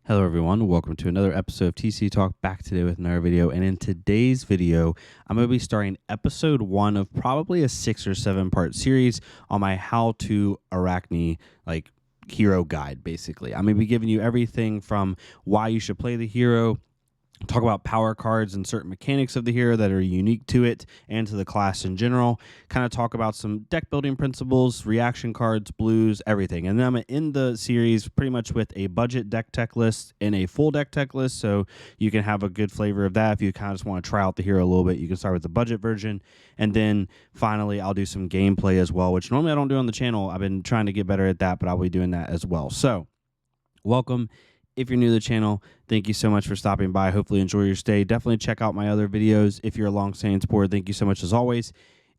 Hello everyone, welcome to another episode of TCG Talk, back today with another video. And in today's video, I'm going to be starting episode 1 of probably a 6 or 7 part series on my how to Arachne hero guide. Basically, I'm going to be giving you everything from why you should play the hero, talk about power cards and certain mechanics of the hero that are unique to it and to the class in general, kind of talk about some deck building principles, reaction cards, blues, everything. And then I'm going to end the series pretty much with a budget deck tech list and a full deck tech list, so you can have a good flavor of that. If you kind of just want to try out the hero a little bit, you can start with the budget version. And then finally, I'll do some gameplay as well, which normally I don't do on the channel. I've been trying to get better at that, but I'll be doing that as well. So welcome. If you're new to the channel, thank you so much for stopping by. Hopefully enjoy your stay. Definitely check out my other videos. If you're a long-standing supporter, thank you so much as always.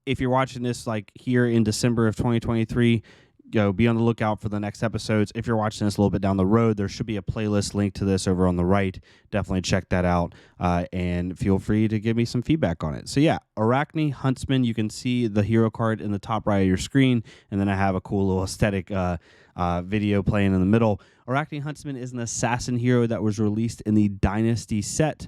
If you're watching this here in December of 2023, be on the lookout for the next episodes. If you're watching this a little bit down the road, there should be a playlist link to this over on the right. Definitely check that out, and feel free to give me some feedback on it. So yeah, Arachne Huntsman, you can see the hero card in the top right of your screen, and then I have a cool little aesthetic video playing in the middle. Arachne Huntsman is an assassin hero that was released in the Dynasty set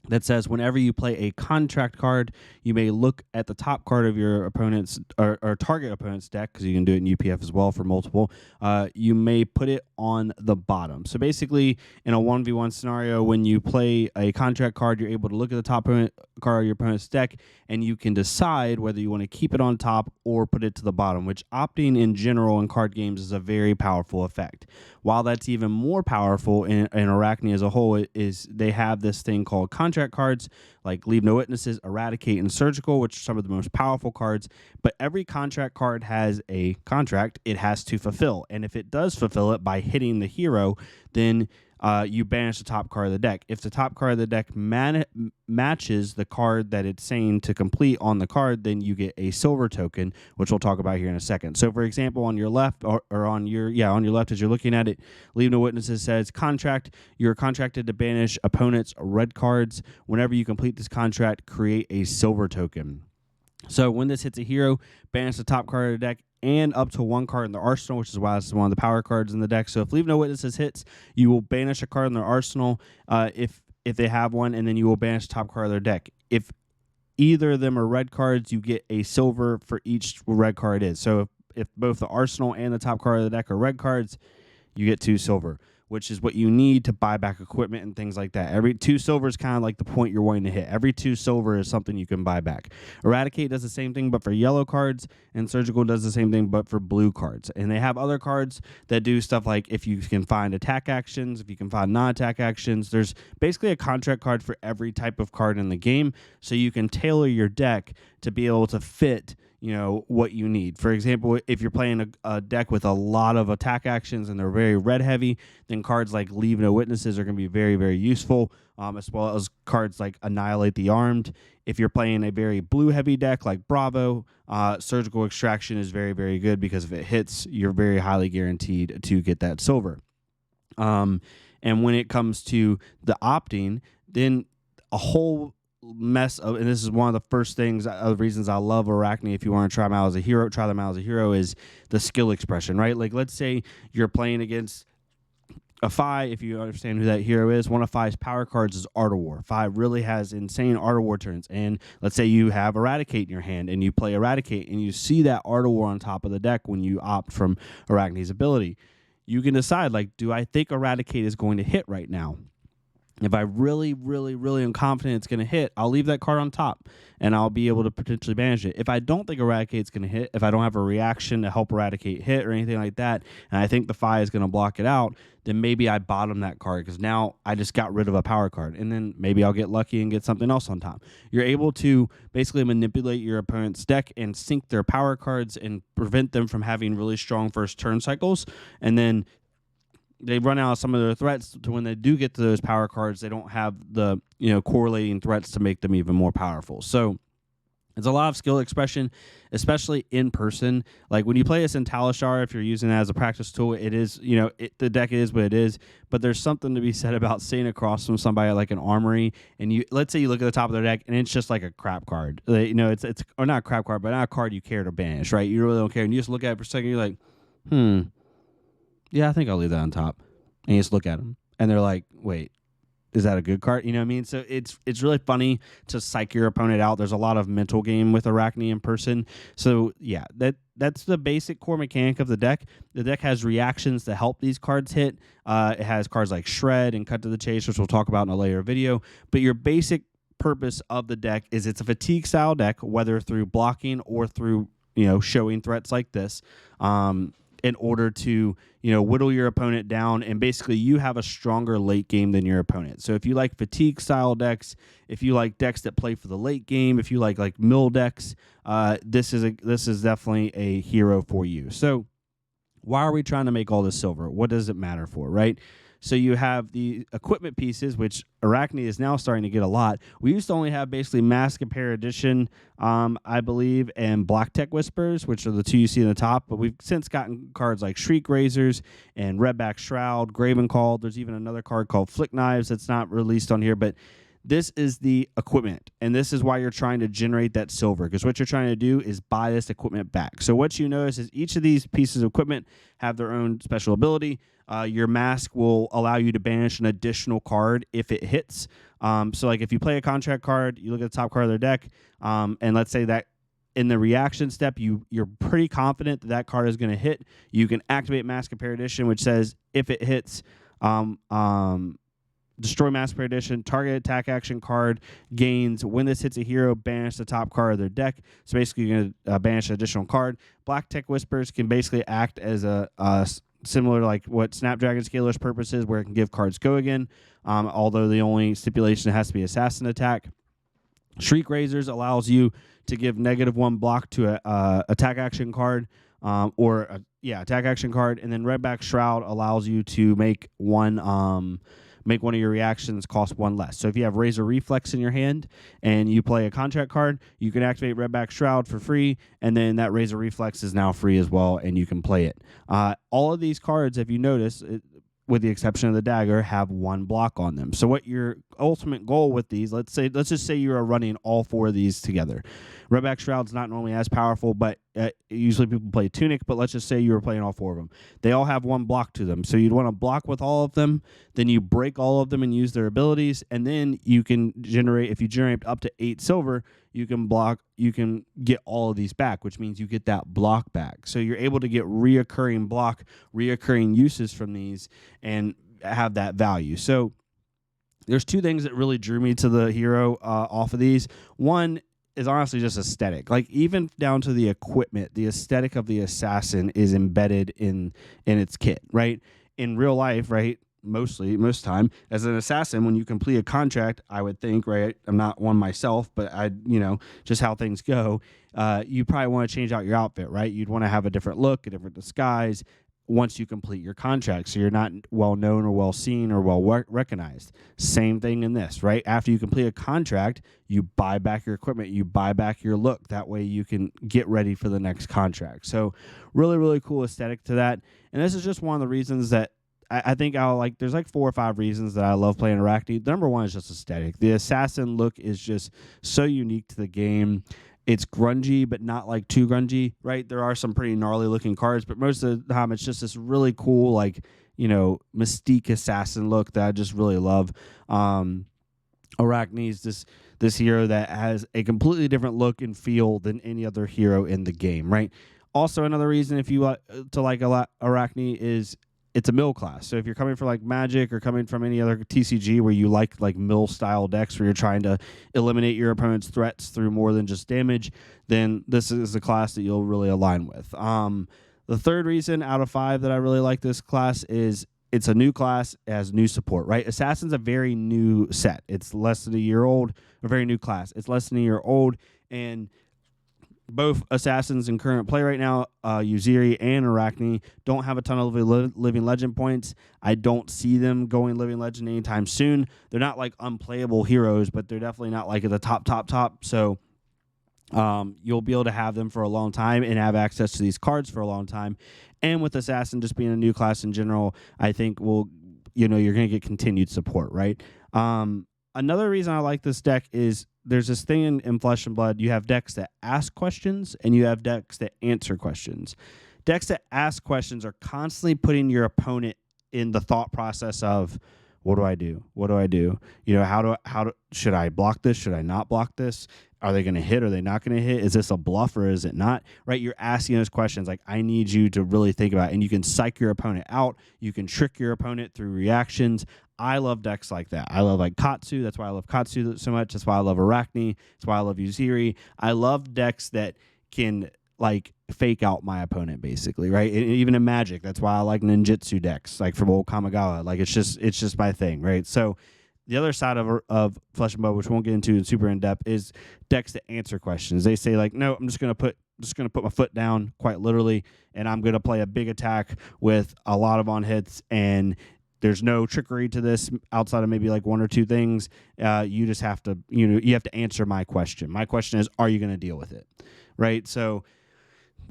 that says whenever you play a contract card, you may look at the top card of your opponent's or target opponent's deck, because you can do it in UPF as well for multiple. You may put it on the bottom. So basically, in a 1v1 scenario, when you play a contract card, you're able to look at the top card of your opponent's deck, and you can decide whether you want to keep it on top or put it to the bottom, which opting in general in card games is a very powerful effect. While that's even more powerful in Arachne as a whole, is they have this thing called contract cards, like Leave No Witnesses, Eradicate, and Surgical, which are some of the most powerful cards. But every contract card has a contract it has to fulfill, and if it does fulfill it by hitting the hero, then you banish the top card of the deck. If the top card of the deck matches the card that it's saying to complete on the card, then you get a silver token, which we'll talk about here in a second. So for example, on your left, or on your left as you're looking at it, Leave No Witnesses says contract. You're contracted to banish opponent's red cards. Whenever you complete this contract, create a silver token. So when this hits a hero, banish the top card of the deck and up to one card in the arsenal, which is why this is one of the power cards in the deck. So if Leave No Witnesses hits, you will banish a card in their arsenal if they have one, and then you will banish the top card of their deck. If either of them are red cards, you get a silver for each red card is. So if both the arsenal and the top card of the deck are red cards, you get 2 silver, which is what you need to buy back equipment and things like that. Every 2 silver is kind of like the point you're wanting to hit. Every 2 silver is something you can buy back. Eradicate does the same thing, but for yellow cards, and Surgical does the same thing, but for blue cards. And they have other cards that do stuff like if you can find attack actions, if you can find non-attack actions. There's basically a contract card for every type of card in the game, so you can tailor your deck to be able to fit what you need. For example, if you're playing a deck with a lot of attack actions and they're very red heavy, then cards like Leave No Witnesses are going to be very, very useful, as well as cards like Annihilate the Armed. If you're playing a very blue heavy deck like Bravo, Surgical Extraction is very, very good, because if it hits, you're very highly guaranteed to get that silver. And when it comes to the opting, then a whole mess of, and this is one of the first things, the reasons I love Arachne, if you want to try them out as a hero, is the skill expression, right? Like, let's say you're playing against a Fi. If you understand who that hero is, one of Fi's power cards is Art of War. Fi really has insane Art of War turns, and let's say you have Eradicate in your hand and you play Eradicate and you see that Art of War on top of the deck when you opt from Arachne's ability. You can decide, like, do I think Eradicate is going to hit right now? If I really, really, really am confident it's going to hit, I'll leave that card on top, and I'll be able to potentially banish it. If I don't think Eradicate's going to hit, if I don't have a reaction to help Eradicate hit or anything like that, and I think the Fi is going to block it out, then maybe I bottom that card, because now I just got rid of a power card, and then maybe I'll get lucky and get something else on top. You're able to basically manipulate your opponent's deck and sync their power cards and prevent them from having really strong first turn cycles, and then they run out of some of their threats to when they do get to those power cards, they don't have the correlating threats to make them even more powerful. So it's a lot of skill expression, especially in person. Like when you play this in Talishar, if you're using it as a practice tool, it is, the deck is what it is. But there's something to be said about sitting across from somebody like an armory, and let's say you look at the top of their deck and it's just like a crap card. It's or not a crap card, but not a card you care to banish, right? You really don't care, and you just look at it for a second, you're like, yeah, I think I'll leave that on top. And you just look at them. and they're like, wait, is that a good card? You know what I mean? So it's really funny to psych your opponent out. There's a lot of mental game with Arachne in person. So yeah, that's the basic core mechanic of the deck. The deck has reactions to help these cards hit. It has cards like Shred and Cut to the Chase, which we'll talk about in a later video. But your basic purpose of the deck is it's a fatigue style deck, whether through blocking or through showing threats like this. In order to, whittle your opponent down, and basically you have a stronger late game than your opponent. So if you like fatigue style decks, if you like decks that play for the late game, if you like mill decks, this is definitely a hero for you. So why are we trying to make all this silver? What does it matter for, right? So you have the equipment pieces, which Arachne is now starting to get a lot. We used to only have basically Mask Compare Edition, I believe, and Black Tech Whispers, which are the two you see in the top. But we've since gotten cards like Shriek Razors and Redback Shroud, Graven Call. There's even another card called Flick Knives that's not released on here, but this is the equipment, and this is why you're trying to generate that silver, because what you're trying to do is buy this equipment back. So what you notice is each of these pieces of equipment have their own special ability. Your mask will allow you to banish an additional card if it hits. So like if you play a contract card, you look at the top card of their deck, and let's say that in the reaction step, you're pretty confident that card is going to hit. You can activate Mask Compare Edition, which says if it hits, destroy Mask Compare Edition, target attack action card gains. When this hits a hero, banish the top card of their deck. So basically, you're going to banish an additional card. Black Tech Whispers can basically act as a similar to like what Snapdragon Scalar's purpose is, where it can give cards go again, although the only stipulation has to be assassin attack. Shriek Razors allows you to give -1 block to a attack action card, attack action card, and then Redback Shroud allows you to make one of your reactions cost 1 less. So if you have Razor Reflex in your hand and you play a contract card, you can activate Redback Shroud for free, and then that Razor Reflex is now free as well, and you can play it. All of these cards, if you notice, with the exception of the dagger, have 1 block on them. So what your ultimate goal with these, let's just say you are running all 4 of these together. Redback Shroud's not normally as powerful, but usually people play Tunic, but let's just say you were playing all 4 of them. They all have 1 block to them. So you'd want to block with all of them, then you break all of them and use their abilities, and then you can generate, if you generate up to 8 silver, you can get all of these back, which means you get that block back. So you're able to get reoccurring uses from these and have that value. So there's 2 things that really drew me to the hero off of these. One is honestly just aesthetic. Like even down to the equipment, the aesthetic of the assassin is embedded in its kit, right? In real life, right? Most time as an assassin, when you complete a contract, I would think, right? I'm not one myself, but just how things go. You probably want to change out your outfit, right? You'd want to have a different look, a different disguise once you complete your contract, so you're not well known or well seen or well recognized. Same thing in this, right? After you complete a contract, you buy back your equipment, you buy back your look. That way you can get ready for the next contract. So really, really cool aesthetic to that. And this is just one of the reasons that I think there's like 4 or 5 reasons that I love playing Arachne. The number 1 is just aesthetic. The assassin look is just so unique to the game. It's grungy, but not like too grungy, right? There are some pretty gnarly looking cards, but most of the time it's just this really cool, mystique assassin look that I just really love. Arachne is this hero that has a completely different look and feel than any other hero in the game, right? Also, another reason if you to like Arachne is it's a mill class. So if you're coming from like Magic or coming from any other TCG where you like mill style decks where you're trying to eliminate your opponent's threats through more than just damage, then this is a class that you'll really align with. The third reason out of 5 that I really like this class is it's a new class, it has new support, right? Assassin's a very new set. It's less than a year old, a very new class. It's less than a year old, and both Assassins in current play right now, Uziri and Arachne, don't have a ton of living legend points. I don't see them going living legend anytime soon. They're not like unplayable heroes, but they're definitely not like at the top. So you'll be able to have them for a long time and have access to these cards for a long time. And with Assassin just being a new class in general, I think you're going to get continued support, right? Another reason I like this deck is there's this thing in Flesh and Blood. You have decks that ask questions and you have decks that answer questions. Decks that ask questions are constantly putting your opponent in the thought process of, What do I do? What do I do? You know, should I block this? Should I not block this? Are they going to hit? Are they not going to hit? Is this a bluff or is it not? Right? You're asking those questions. Like, I need you to really think about it. And you can psych your opponent out. You can trick your opponent through reactions. I love decks like that. I love like Katsu. That's why I love Katsu so much. That's why I love Arachne. That's why I love Uziri. I love decks that can like fake out my opponent, basically, right? Even in Magic, that's why I like ninjutsu decks, like from old Kamigawa. Like it's just my thing, right? So the other side of Flesh and Blood, which we won't get into super in depth, is decks that answer questions. They say like, no, I'm just gonna put my foot down, quite literally, and I'm gonna play a big attack with a lot of on hits, and there's no trickery to this outside of maybe like one or two things. You just have to, you have to answer my question. My question is, are you going to deal with it, right? So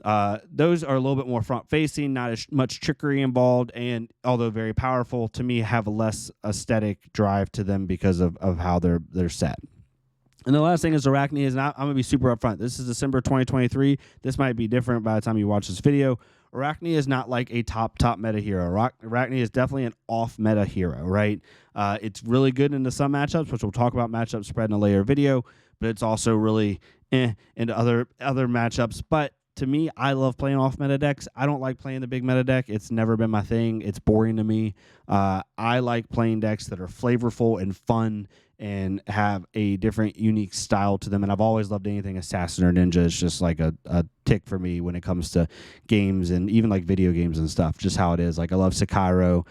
those are a little bit more front-facing, not as much trickery involved, and although very powerful, to me have a less aesthetic drive to them because of how they're set. And the last thing is Arachne is not, I'm going to be super upfront. This is December 2023. This might be different by the time you watch this video. Arachne is not like a top meta hero. Arachne is definitely an off meta hero, right? It's really good into some matchups, which we'll talk about matchup spread in a later video, but it's also really into other matchups. But to me, I love playing off meta decks. I don't like playing the big meta deck. It's never been my thing. It's boring to me. I like playing decks that are flavorful and fun and have a different, unique style to them. And I've always loved anything assassin or ninja. It's just like a tick for me when it comes to games and even like video games and stuff, just how it is. Like I love Sekiro,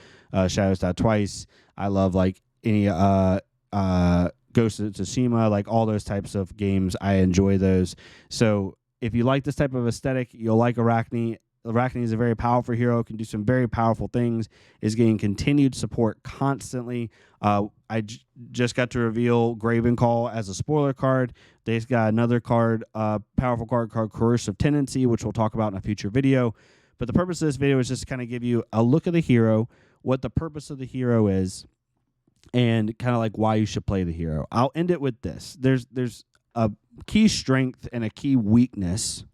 Shadows Die Twice. I love like any Ghost of Tsushima, like all those types of games. I enjoy those. So if you like this type of aesthetic, you'll like Arachne. Arachne is a very powerful hero, can do some very powerful things, is getting continued support constantly. Just got to reveal Graven Call as a spoiler card. They've got another card, powerful card called Coercive Tendency, which we'll talk about in a future video. But the purpose of this video is just to kind of give you a look at the hero, what the purpose of the hero is, and kind of like why you should play the hero. I'll end it with this. There's a key strength and a key weakness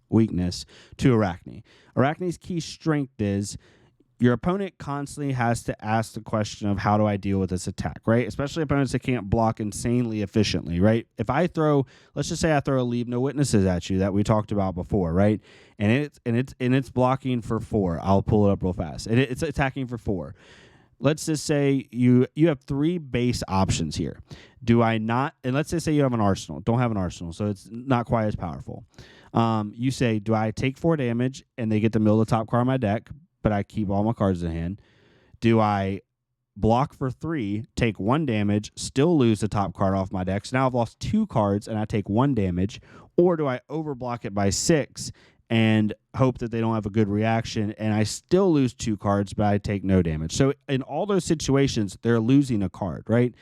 to Arachne. Arachne's key strength is your opponent constantly has to ask the question of how do I deal with this attack, right? Especially opponents that can't block insanely efficiently, right? If I throw, let's just say I throw a Leave No Witnesses at you that we talked about before, right? And it's blocking for 4. I'll pull it up real fast. And it's attacking for 4. Let's just say you have 3 base options here. Do I not? And let's just say you have an arsenal. Don't have an arsenal, so it's not quite as powerful. You say, do I take 4 damage and they get to mill the top card of my deck, but I keep all my cards in hand? Do I block for 3, take 1 damage, still lose the top card off my deck? So now I've lost 2 cards and I take 1 damage. Or do I overblock it by 6 and hope that they don't have a good reaction, and I still lose 2 cards, but I take no damage? So in all those situations, they're losing a card, right?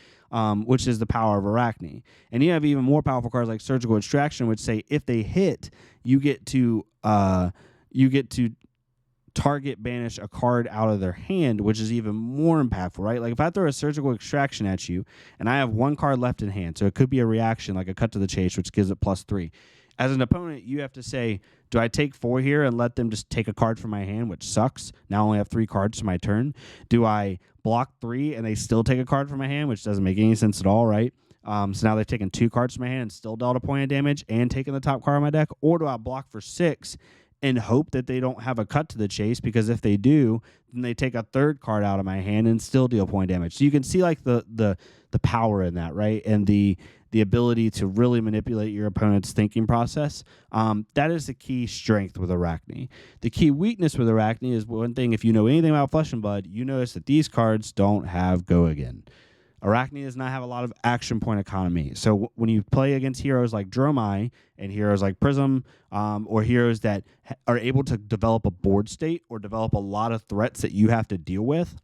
Which is the power of Arachne. And you have even more powerful cards like Surgical Extraction, which say if they hit, you get to target banish a card out of their hand, which is even more impactful, right? Like if I throw a Surgical Extraction at you and I have 1 card left in hand, so it could be a reaction like a Cut to the Chase, which gives it +3. As an opponent, you have to say, do I take 4 here and let them just take a card from my hand, which sucks? Now I only have 3 cards to my turn. Do I block 3 and they still take a card from my hand, which doesn't make any sense at all, right? So now they've taken 2 cards from my hand and still dealt a point of damage and taken the top card of my deck. Or do I block for 6 and hope that they don't have a Cut to the Chase? Because if they do, then they take a 3rd card out of my hand and still deal point damage. So you can see like the power in that, right? And the ability to really manipulate your opponent's thinking process. That is the key strength with Arachne. The key weakness with Arachne is one thing, if you know anything about Flesh and Blood, you notice that these cards don't have Go Again. Arachne does not have a lot of action point economy. So when you play against heroes like Dromai and heroes like Prism, or heroes that are able to develop a board state or develop a lot of threats that you have to deal with,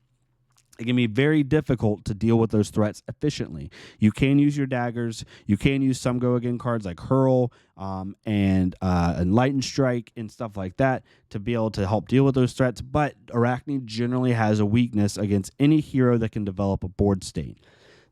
it can be very difficult to deal with those threats efficiently. You can use your daggers. You can use some Go Again cards like Hurl and Enlightened Strike and stuff like that to be able to help deal with those threats. But Arachne generally has a weakness against any hero that can develop a board state.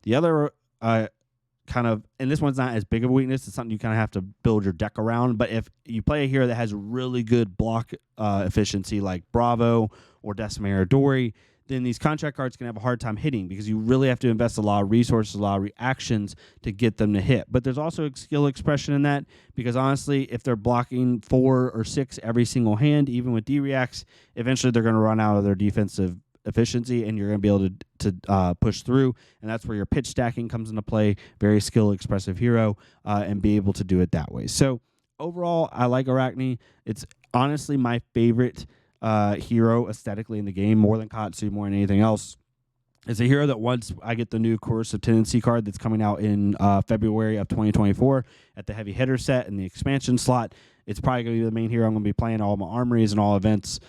The other kind of, and this one's not as big of a weakness, it's something you kind of have to build your deck around, but if you play a hero that has really good block efficiency like Bravo or Decimator Dory, then these contract cards can have a hard time hitting because you really have to invest a lot of resources, a lot of reactions to get them to hit. But there's also a skill expression in that, because honestly, if they're blocking 4 or 6 every single hand, even with D-reacts, eventually they're going to run out of their defensive efficiency, and you're going to be able to push through, and that's where your pitch stacking comes into play. Very skill expressive hero, and be able to do it that way. So overall, I like Arachne. It's honestly my favorite hero aesthetically in the game, more than Katsu, more than anything else. It's a hero that once I get the new Coercive Tendency card that's coming out in February of 2024 at the Heavy Hitter set and the expansion slot, it's probably going to be the main hero I'm going to be playing all my armories and all events,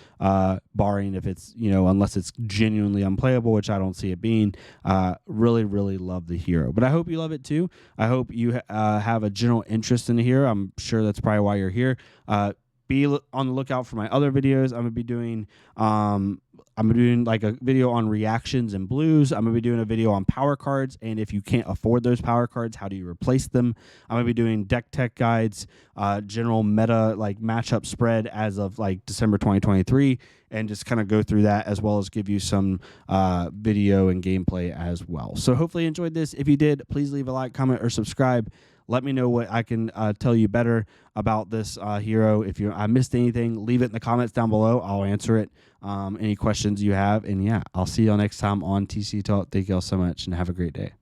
barring if it's, unless it's genuinely unplayable, which I don't see it being. Really, really love the hero. But I hope you love it too. I hope you have a general interest in the hero. I'm sure that's probably why you're here. Be on the lookout for my other videos. I'm doing like a video on reactions and blues. I'm going to be doing a video on power cards, and if you can't afford those power cards, how do you replace them? I'm going to be doing deck tech guides, general meta like matchup spread as of like December 2023, and just kind of go through that, as well as give you some video and gameplay as well. So hopefully you enjoyed this. If you did, please leave a like, comment, or subscribe. Let me know what I can tell you better about this hero. If I missed anything, leave it in the comments down below. I'll answer it. Any questions you have. And yeah, I'll see y'all next time on TC Talk. Thank y'all so much, and have a great day.